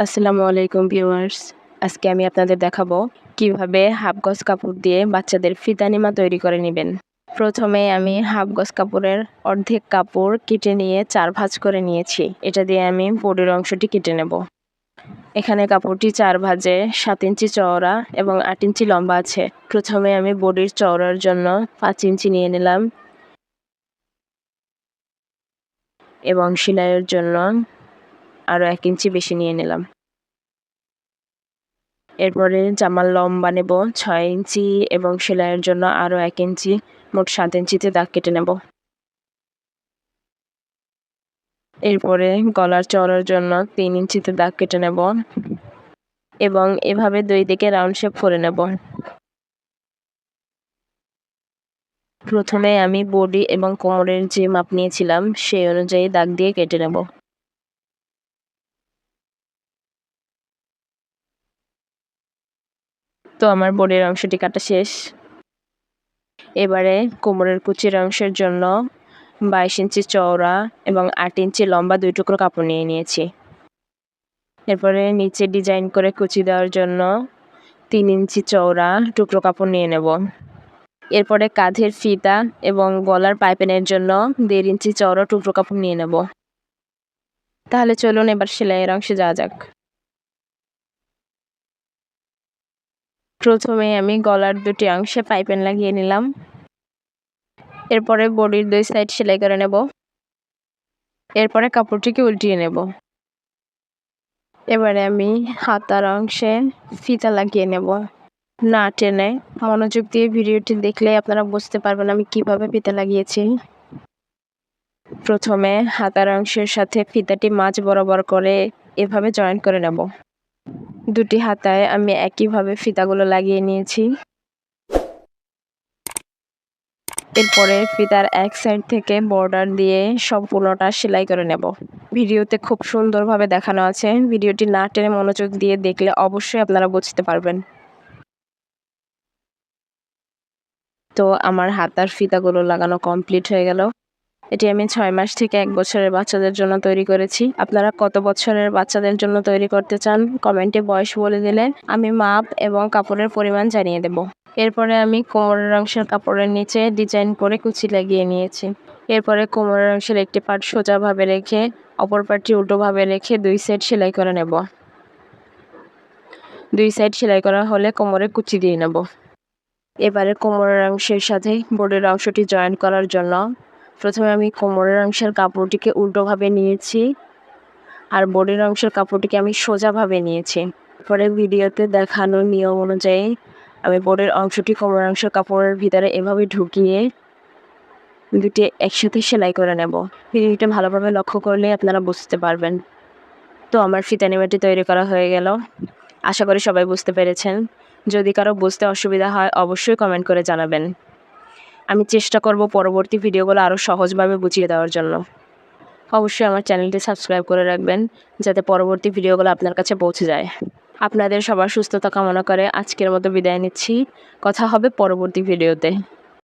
আসসালামু আলাইকুম ভিউয়ার্স। আজকে আমি আপনাদের দেখাবো কিভাবে হাফ গজ কাপড় দিয়ে বাচ্চাদের ফিতানিমা তৈরি করে নেবেন। প্রথমে আমি হাফ গজ কাপড়ের অর্ধেক কাপড় কেটে নিয়ে 4 ভাঁজ করে নিয়েছি। এটা দিয়ে আমি বডির অংশটি কেটে নেব। এখানে কাপড়টি 4 ভাঁজে 7 ইঞ্চি চওড়া এবং 8 ইঞ্চি লম্বা আছে। প্রথমে আমি বডির চওড়ার জন্য 5 ইঞ্চি নিয়ে নিলাম এবং সেলাইয়ের জন্য আরও 1 ইঞ্চি বেশি নিয়ে নিলাম। এরপরে জামার লম্বা নেব 6 ইঞ্চি এবং সেলাইয়ের জন্য আরও 1 ইঞ্চি, মোট 7 ইঞ্চিতে দাগ কেটে নেব। এরপরে গলার চওড়ার জন্য 3 ইঞ্চিতে দাগ কেটে নেব এবং এভাবে 2 দিকে রাউন্ড শেপ করে নেব। প্রথমে আমি বডি এবং কোমরের যে মাপ নিয়েছিলাম সেই অনুযায়ী দাগ দিয়ে কেটে নেব। তো আমার বডির অংশটি কাটা শেষ। এবারে কোমরের কুচির অংশের জন্য 22 ইঞ্চি চওড়া এবং 8 ইঞ্চি লম্বা 2 টুকরো কাপড় নিয়ে নিয়েছি। এরপরে নিচে ডিজাইন করে কুচি দেওয়ার জন্য 3 ইঞ্চি চওড়া টুকরো কাপড় নিয়ে নেব। এরপরে কাঁধের ফিতা এবং গলার পাইপিনের জন্য 1.5 ইঞ্চি চওড়া টুকরো কাপড় নিয়ে নেব। তাহলে চলুন এবার সেলাইয়ের অংশে যাওয়া যাক। প্রথমে আমি গলার 2টি অংশে পাইপিন লাগিয়ে নিলাম। এরপরে বডির 2 সাইড সেলাই করে নেব। এরপরে কাপড়টিকে উল্টিয়ে নেব। এবারে আমি হাতার অংশে ফিতা লাগিয়ে নেব। না টেনে মনোযোগ দিয়ে ভিডিওটি দেখলে আপনারা বুঝতে পারবেন আমি কিভাবে ফিতা লাগিয়েছি। প্রথমে হাতার অংশের সাথে ফিতাটি মাঝ বরাবর করে এভাবে জয়েন করে নেব। দুটি হাতায় আমি একইভাবে ফিতাগুলো লাগিয়ে নিয়েছি। এরপরে ফিতার এক সাইড থেকে বর্ডার দিয়ে সম্পূর্ণটা সেলাই করে নেব। ভিডিওতে খুব সুন্দরভাবে দেখানো আছে। ভিডিওটি না টেনে মনোযোগ দিয়ে দেখলে অবশ্যই আপনারা বুঝতে পারবেন। তো আমার হাতার ফিতাগুলো লাগানো কমপ্লিট হয়ে গেল। এটি আমি 6 মাস থেকে 1 বছরের বাচ্চাদের জন্য তৈরি করেছি। আপনারা কত বছরের বাচ্চাদের জন্য তৈরি করতে চান কমেন্টে বয়স বলে দিলে আমি মাপ এবং কাপড়ের পরিমাণ জানিয়ে দেব। এরপরে আমি কোমরের অংশের কাপড়ের নিচে ডিজাইন করে কুচি লাগিয়ে নিয়েছি। এরপরে কোমরের অংশের একটি পার্ট সোজাভাবে রেখে অপর পার্টটি উল্টোভাবে রেখে 2 সাইড সেলাই করে নেব। 2 সাইড সেলাই করা হলে কোমরে কুচি দিয়ে নেব। এবারে কোমরের অংশের সাথে বডির অংশটি জয়েন করার জন্য প্রথমে আমি কোমরের অংশের কাপড়টিকে উল্টোভাবে নিয়েছি আর বডির অংশের কাপড়টিকে আমি সোজাভাবে নিয়েছি। পরে ভিডিওতে দেখানো নিয়ম অনুযায়ী আমি বডির অংশটি কোমরের অংশের কাপড়ের ভিতরে এভাবে ঢুকিয়ে দুটি একসাথে সেলাই করে নেব। ভিডিওটা ভালোভাবে লক্ষ্য করলে আপনারা বুঝতে পারবেন। তো আমার ফিতানিমাটি তৈরি করা হয়ে গেল। আশা করি সবাই বুঝতে পেরেছেন। যদি কারো বুঝতে অসুবিধা হয় অবশ্যই কমেন্ট করে জানাবেন। আমি চেষ্টা করব পরবর্তী ভিডিওগুলো আরও সহজভাবে বুঝিয়ে দেওয়ার জন্য। অবশ্যই আমার চ্যানেলটি সাবস্ক্রাইব করে রাখবেন যাতে পরবর্তী ভিডিওগুলো আপনার কাছে পৌঁছে যায়। আপনাদের সবার সুস্থতা কামনা করে আজকের মতো বিদায় নিচ্ছি। কথা হবে পরবর্তী ভিডিওতে।